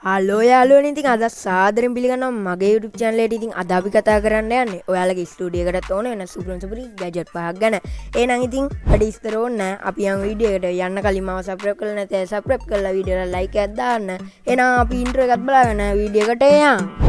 Hello යාළුවනේ ඉතින් අද සාදරයෙන් පිළිගන්නවා මගේ YouTube channel එකට. ඉතින් අද අපි කතා කරන්න යන්නේ ඔයාලගේ ස්ටුඩියෝ එකටත් ඕන වෙන සුපුරි ගැජට් පහක් ගැන. එහෙනම් ඉතින් වැඩි විස්තර ඕනේ නැහැ. අපි යමු වීඩියෝ එකට. යන්න කලින් මම subscribe කරලා නැත්නම් subscribe කරලා වීඩියෝ එකට like එකක් දාන්න. එහෙනම් අපි intro එකත් බලාගෙන වීඩියෝ එකට යමු.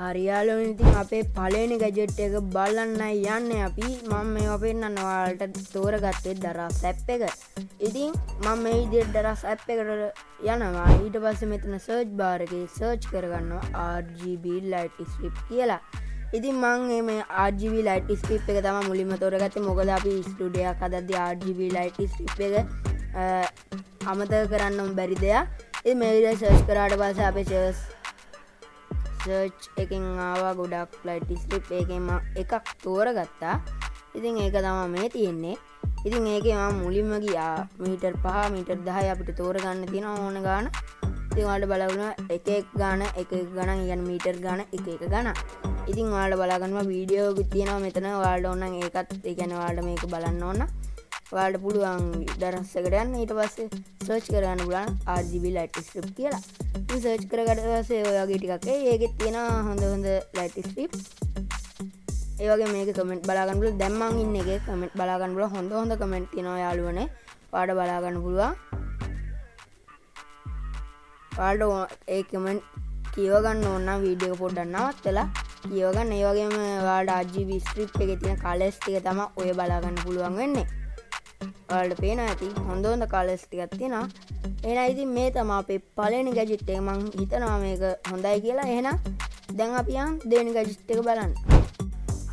හරියාලුවනේ ඉතින් අපේ පළවෙනි ගැජට් එක බලන්නයි යන්නේ අපි. මම මේවා පෙන්නන්න ඔයාලට තෝරගත්තේ දරස් ඇප් එක. ඉතින් මම මේ විදිහට දරස් ඇප් එකට යනවා. ඊට පස්සේ මෙතන සර්ච් බාර් එකේ සර්ච් කරගන්නවා RGB light strip කියලා. ඉතින් මම මේ RGB light strip එක තමයි මුලින්ම තෝරගත්තේ. මොකද අපි ස්ටුඩියෝ එකක් හදද්දී RGB light strip එක අමතක කරන්න බැරි දෙයක්. ඉතින් මේ විදිහට සර්ච් කරාට පස්සේ අපේ සර්ච් එකෙන් ආවා ගොඩක් ලයිට් ස්ට්‍රිප්. එකෙන් මම එකක් තෝරගත්තා. ඉතින් ඒක තමයි මේ තියෙන්නේ. ඉතින් ඒකේ මම මුලින්ම ගියා මීටර් 5 මීටර් 10 අපිට තෝරගන්න තියෙන ඕන ගාන. ඉතින් ඔයාලට බලන්න එක ගාන ගණන් කියන්නේ මීටර් ගාන එක ගණන්. ඉතින් ඔයාලට බලා ගන්නවා වීඩියෝ එකක් තියෙනවා මෙතන. ඔයාලට ඕන නම් ඒකත් ඒ කියන්නේ ඔයාලට මේක බලන්න ඕන. ඔයාලට පුළුවන් දරස් එකට යන්න. ඊට පස්සේ සර්ච් කරගන්න පුළුවන් RGB light strip කියලා. ඉතින් සර්ච් කරගත්ත පස්සේ ඔය වගේ ටිකක් ඒකෙත් තියෙනවා හොඳ light strip. ඒ වගේ මේක කමෙන්ට් බලා ගන්න පුළුවන්. දැන් මං ඉන්නේ එකේ කමෙන්ට් බලා ගන්න පුළුවන්. හොඳ කමෙන්ට් තියෙනවා යාළුවනේ. ඔයාලට බලා ගන්න පුළුවන්. ඔයාලට ඒ කමෙන්ට් කියව ගන්න ඕන නම් වීඩියෝ එක පොඩ්ඩක් නවත්තලා කියව ගන්න. ඒ වගේම ඔයාලට RGB strip එකේ තියෙන කලර්ස් ටික තමයි ඔය බලා ගන්න පුළුවන් වෙන්නේ. ඔයාලට පේනවා ඇති හොඳ කලර්ස් ටිකක් තියෙනවා. එහෙනම් ඉතින් මේ තමයි අපේ පළවෙනි ගැජට් එක. මං හිතනවා මේක හොඳයි කියලා. එහෙනම් දැන් අපි යන් දෙවෙනි ගැජට් එක බලන්න.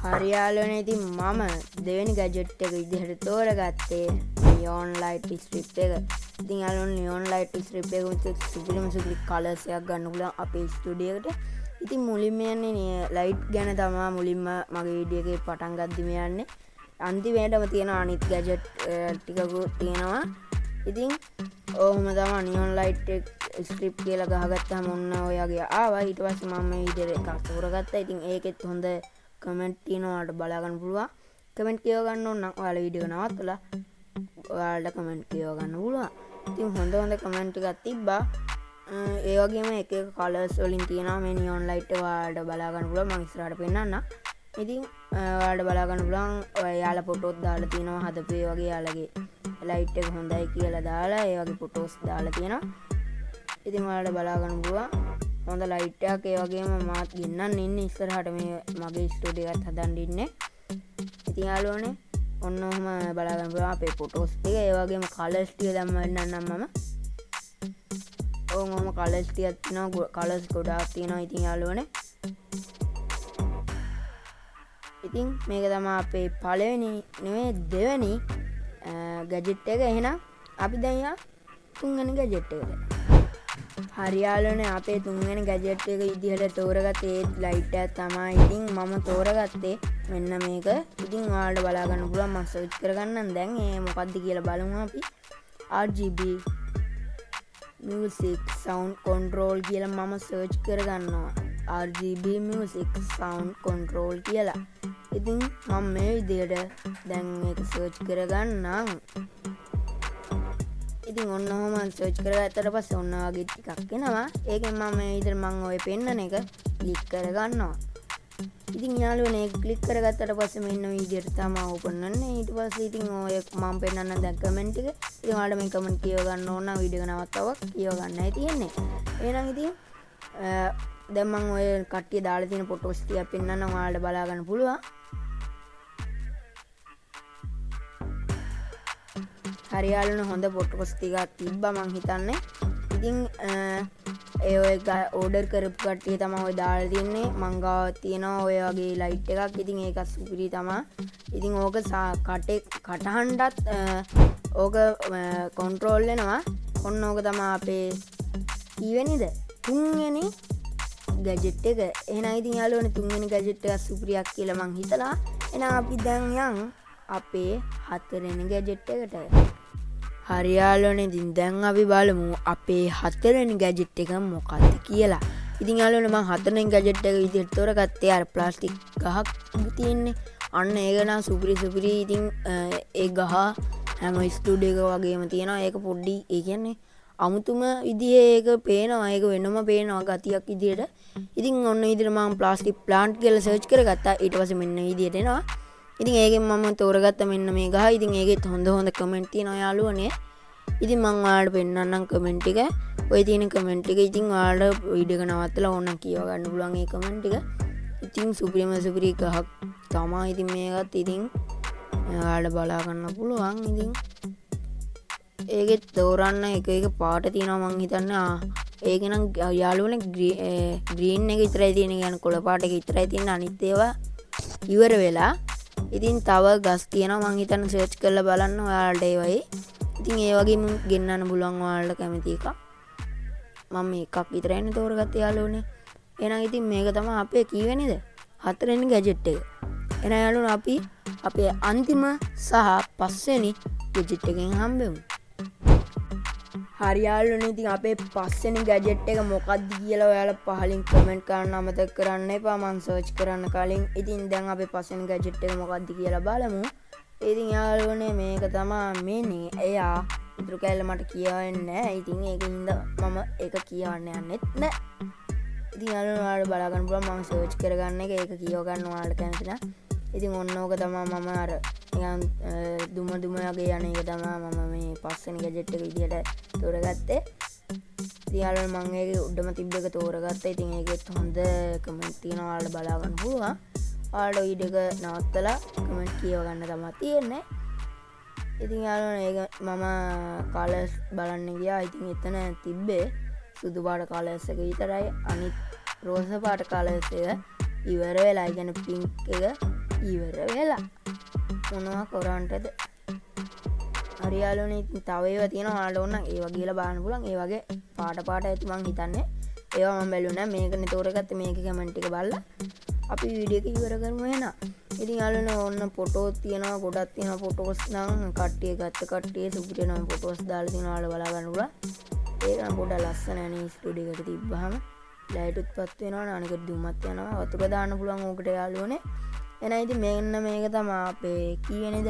හරි යාළුවනේ ඉතින් මම දෙවෙනි ගැජට් එක විදිහට තෝරගත්තේ නියොන් ලයිට් ස්ට්‍රිප් එක. ඉතින් යාළුවනේ නියොන් ලයිට් ස්ට්‍රිප් එක විතර සුපිරි කලර්ස් එකක් ගන්න පුළුවන් අපේ ස්ටුඩියෝ එකට. ඉතින් මුලින්ම යන්නේ ලයිට් ගැන තමයි මුලින්ම මගේ වීඩියෝ එකේ පටන් ගද්දිම යන්නේ. අන්තිමේටම තියෙන අනිත් ගැජට් ටිකකුත් තියෙනවා. ඉතින් ඔහොම තමයි නියොන් ලයිට් ස්ට්‍රිප් කියලා ගහගත්තාම ඔන්න ඔය වගේ ආවා. ඊට පස්සේ මම මේ විදිහට එකක් තෝරගත්තා. ඉතින් ඒකෙත් හොඳ කමෙන්ට් තියෙනවා. ඔයාලට බලා ගන්න පුළුවන්. කමෙන්ට් කියව ගන්න ඕන නම් ඔයාලා වීඩියෝ එක නවත්තලා ඔයාලට කමෙන්ට් කියව ගන්න පුළුවන්. ඉතින් හොඳ කමෙන්ට් ටිකක් තිබ්බා. ඒ වගේම එක කලර්ස් වලින් තියෙනවා මේ නියොන් ලයිට් එක. ඔයාලට බලා ගන්න පුළුවන්. මම ඉස්සරහට පෙන්නන්නම්. ඉතින් ඔයාලට බලා ගන්න පුළුවන්. ඔයාලා ෆොටෝස් දාලා තියෙනවා හදපු ඒ වගේ යාළගේ ලයිට් එක හොඳයි කියලා දාලා ඒ වගේ ෆොටෝස් දාලා තියෙනවා. ඉතින් ඔයාලට බලා ගන්න පුළුවන් හොඳ ලයිට් එකක්. ඒ වගේම මාත් ගෙන්නන්න ඉන්නේ ඉස්සරහට මේ මගේ ස්ටුඩියෝ එකත් හදන්න ඉන්නේ. ඉතින් යාළුවනේ ඔන්න ඔහම බලා ගන්න පුළුවන් අපේ ෆොටෝස් ටික. ඒ වගේම කලර්ස් ටික දැම්ම වෙන්නන්නම් මම. ඔහොම කලර්ස් ටිකක් තියෙනවා. කලර්ස් ගොඩාක් තියෙනවා. ඉතින් යාළුවනේ ඉතින් මේක තමයි අපේ පළවෙනි නෙවෙයි දෙවෙනි ගැජට් එක. එහෙනම් අපි දැන් යා තුන්වෙනි ගැජට් එකට. හරි යාළුවනේ අපේ තුන්වෙනි ගැජට් එක විදිහට තෝරගත්තේ ලයිට් එක තමයි. ඉතින් මම තෝරගත්තේ මෙන්න මේක. ඉතින් ඔයාලට බලා ගන්න පුළුවන්. මම සර්ච් කරගන්නම් දැන් ඒ මොකද්ද කියලා බලමු අපි. RGB music sound control කියලා මම සර්ච් කරගන්නවා. RGB music sound control කියලා. ඉතින් මම මේ විදිහට දැන් මේක සර්ච් කරගන්නම්. ඉතින් ඔන්න ඔහම සර්ච් කරගත්තට පස්සේ ඔන්න වගේ ටිකක් එනවා. ඒකෙන් මම මේ විදිහට මම ඔය පෙන්නන එක ක්ලික් කරගන්නවා. ඉතින් යාළුවනේ ඒක ක්ලික් කරගත්තට පස්සේ මෙන්න විදිහට තමයි ඕපන් වෙන්නේ. ඊට පස්සේ ඉතින් ඔය මම පෙන්නන්න දැන් කමෙන්ට් එක. ඉතින් ඔයාලට මේ කමෙන්ට් කියව ගන්න ඕන නම් වීඩියෝ එක නවත්තව කියව ගන්නයි තියෙන්නේ. එහෙනම් ඉතින් දැන් මම ඔය කට්ටිය දාලා තියෙන ෆොටෝස් ටික පෙන්නන්න ඔයාලට බලා ගන්න පුළුවන්. හරි යාළුවනේ හොඳ ෆොටෝස් ටිකක් තිබ්බා මං හිතන්නේ. ඉතින් ඒ ඔය ඕඩර් කරපු කට්ටිය තමයි ඔය දාලා තින්නේ. මං ගාව තියෙනවා ඔය වගේ ලයිට් එකක්. ඉතින් ඒක සුපිරි තමයි. ඉතින් ඕක කටහඬත් ඕක කන්ට්‍රෝල් වෙනවා. ඔන්න ඕක තමයි අපේ කීවෙනිද? තුන්වෙනි ගැජට් එක. එහෙනම් ඉතින් යාළුවනේ තුන්වෙනි ගැජට් එක සුපිරියක් කියලා මං හිතලා. එහෙනම් අපි දැන් යන් අපේ හතරවෙනි ගැජට් එකට. හරි යාළුවනේ ඉතින් දැන් අපි බලමු අපේ හතරවෙනි ගැජට් එක මොකක්ද කියලා. ඉතින් යාළුවනේ මම හතරෙන් ගැජට් එක විදිහට තෝරගත්තේ අර ප්ලාස්ටික් ගහක් තියෙන්නේ. අන්න ඒක නම් සුපිරි. ඉතින් ඒ ගහ හැම ස්ටුඩියෝ එක වගේම තියෙනවා. ඒක පොඩ්ඩි ඒ කියන්නේ අමුතුම විදිහේ ඒක පේනවා. ඒක වෙනම පේනවා ගතියක් විදිහට. ඉතින් ඔන්න විදිහට මම ප්ලාස්ටික් ප්ලාන්ට් කියලා සර්ච් කරගත්තා. ඊට පස්සේ මෙන්න විදිහට එනවා. ඉතින් ඒකෙන් මම තෝරගත්ත මෙන්න මේ ගහ. ඉතින් ඒකෙත් හොඳ කමෙන්ට් තියෙනවා යාළුවනේ. ඉතින් මම ඔයාලට පෙන්නන්නම් කමෙන්ට් ටික. ඔය තියෙන කමෙන්ට් ටික ඉතින් ඔයාලට වීඩියෝ එක නවත්තලා ඕනනම් කියව ගන්න පුළුවන් ඒ කමෙන්ට් ටික. ඉතින් සුපිරි ගහක් තමයි. ඉතින් මේකත් ඉතින් ඔයාලට බලා ගන්න පුළුවන්. ඉතින් ඒකෙත් තෝරන්න එක පාට තියෙනවා මං හිතන්නේ. ඒක නම් යාළුවනේ ග්‍රීන් එක විතරයි තියෙන්නේ. يعني කොළ පාට එක විතරයි තියෙන්නේ. අනිත් ඒවා ඉවර වෙලා. ඉතින් තව ගස් තියෙනවා මං හිතන්නේ සර්ච් කරලා බලන්න ඔයාලට ඒ වගේ. ඉතින් ඒ වගේම ගෙන්නන්න පුළුවන් ඔයාලට කැමති එකක්. මම එකක් විතරයිනේ තෝරගත්තේ යාළුවනේ. එහෙනම් ඉතින් මේක තමයි අපේ කීවෙනිද? 4 වෙනි ගැජට් එක. එහෙනම් යාළුවනේ අපි අපේ අන්තිම සහ 5 වෙනි ගැජට් එකෙන් හම්බෙමු. හරි යාළුවනේ ඉතින් අපේ 5 වෙනි ගැජට් එක මොකක්ද කියලා ඔයාලා පහලින් කමෙන්ට් කරන්න අමතක කරන්න එපා. මම සර්ච් කරන්න කලින්. ඉතින් දැන් අපේ 5 වෙනි ගැජට් එක මොකක්ද කියලා බලමු. ඉතින් යාළුවනේ මේක තමයි මෙනේ. එයා ඉතුරු කැල්ල මට කියවන්නේ නැහැ. ඉතින් ඒකින්ද මම ඒක කියවන්න යන්නෙත් නැහැ. ඉතින් යාළුවනේ ඔයාලට බලා ගන්න පුළුවන් මම සර්ච් කරගන්න එක ඒක කියව ගන්න ඔයාලට කැමති නම්. ඉතින් ඔන්න ඕක තමයි මම අර නිකන් දුම වගේ යන එක තමයි මම මේ 5 වෙනි ගැජට් එක විදියට තෝරගත්තේ. ඉතින් යාළුවනේ මම ඒකේ උඩම තිබ්බ එක තෝරගත්තා. ඉතින් ඒකෙත් හොඳ කමෙන්ට් තියෙනවා ඔයාලට බලා ගන්න පුළුවන්. ඔයාලට වීඩියෝ එක නවත්තලා කමෙන්ට් කියව ගන්න තමයි තියෙන්නේ. ඉතින් යාළුවනේ ඒක මම කලර්ස් බලන්න ගියා. ඉතින් එතන තිබ්බේ සුදු පාට කලර්ස් එක විතරයි. අනිත් රෝස පාට කලර්ස් එක ඉවර වෙලා. يعني පින්ක් එක ඉවර වෙලා. මොනවා කරන්නටද? හරි යාළුවනේ ඉතින් තව ඒවා තියෙනවා. ඔයාලට ඕන නම් ඒවා ගිහලා බලන්න පුළුවන්. ඒ වගේ පාට ඇති මං හිතන්නේ. ඒවා මම බැලුවා නෑ. මේකනේ තෝරගත්තේ. මේකේ කමෙන්ට් එක බලලා අපි වීඩියෝ එක ඉවර කරමු එහෙනම්. ඉතින් යාළුවනේ ඕන්න ෆොටෝ තියෙනවා. ගොඩක් තියෙනවා ෆොටෝස් නම් කට්ටිය ගත්ත කට්ටිය සුපිරි නම් ෆොටෝස් දාලා තියෙනවා. ඔයාලා බලා ගන්න පුළුවන්. ඒක නම් පොඩ්ඩක් ලස්සන නේ ස්ටුඩියෝ එකට තිබ්බහම. ලයිට් උත්පත් වෙනවා. අනික දුමත් යනවා. වතුර දාන්න පුළුවන් ඕකට යාළුවනේ. එහෙනම් ඉතින් මෙන්න මේක තමයි අපේ කීවෙනිද?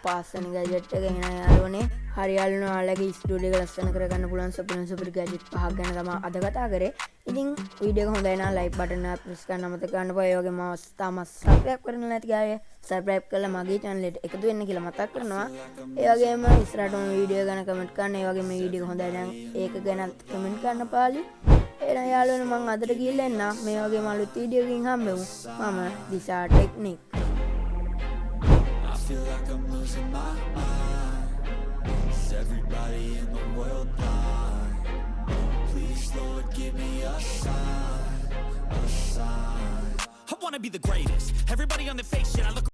5 වෙනි ගැජට් එක. එහෙනම් යාළුවනේ හරි යාළුවනේ ඔයාලගේ ස්ටුඩියෝ එක ලස්සන කරගන්න පුළුවන් සුපිරි ගැජට් පහක් ගැන තමයි අද කතා කරේ. ඉතින් වීඩියෝ එක හොඳයි නම් ලයික් බටන් එක ප්‍රෙස් කරන්න අමතක කරන්න එපා. ඒ වගේම තාම සබ්ස්ක්‍රයිබ් කරන්න නැති අය සබ්ස්ක්‍රයිබ් කරලා මගේ channel එකට එකතු වෙන්න කියලා මතක් කරනවා. ඒ වගේම ඉස්සරහට මේ වීඩියෝ ගැන කමෙන්ට් කරන්න. ඒ වගේම මේ වීඩියෝ හොඳයි නම් ඒක ගැන කමෙන්ට් කරන්න පාලි. එහෙනම් යාළුවනේ මම අදට ගිහිල්ලා එන්න. මේ වගේම අලුත් වීඩියෝ එකකින් හම්බෙමු. මම දිසා technique. I feel like I'm losing my mind. Is everybody in the world blind? Please, Lord, give me a sign, a sign. I wanna be the greatest. Everybody on their face shit. I look